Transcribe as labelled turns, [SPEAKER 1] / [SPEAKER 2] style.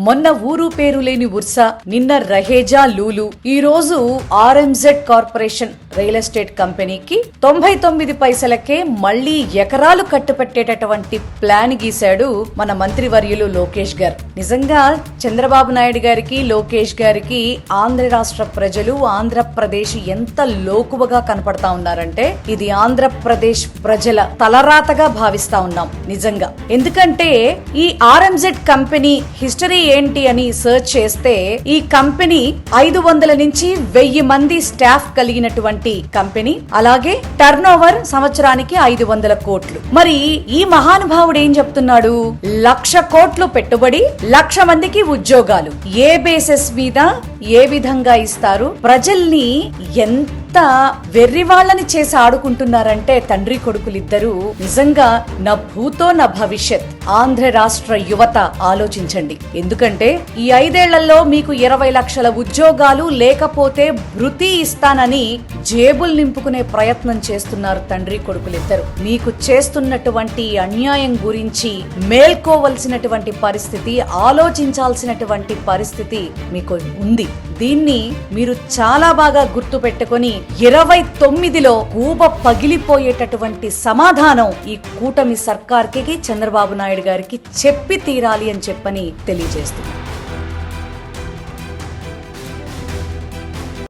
[SPEAKER 1] మొన్న ఊరు పేరు లేని ఉర్సా, నిన్న రహేజా లూలు, ఈ రోజు ఆర్ఎంజెడ్ కార్పొరేషన్ రియల్ ఎస్టేట్ కంపెనీకి 99 పైసలకే మళ్లీ ఎకరాలు కట్టుపెట్టేటటువంటి ప్లాన్ గీశాడు మన మంత్రివర్యులు లోకేష్ గారు. నిజంగా చంద్రబాబు నాయుడు గారికి, లోకేష్ గారికి ఆంధ్ర రాష్ట్ర ప్రజలు, ఆంధ్రప్రదేశ్ ఎంత లోకువగా కనపడతా ఉన్నారంటే ఇది ఆంధ్రప్రదేశ్ ప్రజల తలరాతగా భావిస్తా ఉన్నాం నిజంగా. ఎందుకంటే ఈ ఆర్ఎంజెడ్ కంపెనీ హిస్టరీ ఏంటి అని సర్చ్ చేస్తే ఈ కంపెనీ 500 నుంచి 1000 మంది స్టాఫ్ కలిగినటువంటి కంపెనీ. అలాగే టర్న్ ఓవర్ సంవత్సరానికి 500 కోట్లు. మరి ఈ మహానుభావుడు ఏం చెప్తున్నాడు? 1,00,000 కోట్లు పెట్టుబడి, 1,00,000 మందికి ఉద్యోగాలు. ఏ బేసిస్ మీద, ఏ విధంగా ఇస్తారు? ప్రజల్ని ఎంత వెర్రివాళ్ళని చేసి ఆడుకుంటున్నారంటే తండ్రి కొడుకులిద్దరూ. నిజంగా నా భూతో నా భవిష్యత్. ఆంధ్ర రాష్ట్ర యువత ఆలోచించండి. ఎందుకంటే ఈ 5 ఏళ్లలో మీకు 20 లక్షల ఉద్యోగాలు లేకపోతే భృతి ఇస్తానని జేబులు నింపుకునే ప్రయత్నం చేస్తున్నారు తండ్రి కొడుకులిద్దరు. మీకు చేస్తున్నటువంటి అన్యాయం గురించి మేల్కోవలసినటువంటి పరిస్థితి, ఆలోచించాల్సినటువంటి పరిస్థితి మీకు ఉంది. దీన్ని మీరు చాలా బాగా గుర్తు పెట్టుకొని 29లో కూప పగిలిపోయేటటువంటి సమాధానం ఈ కూటమి సర్కార్కి, చంద్రబాబు నాయుడు గారికి చెప్పి తీరాలి అని చెప్పని తెలియజేస్తుంది.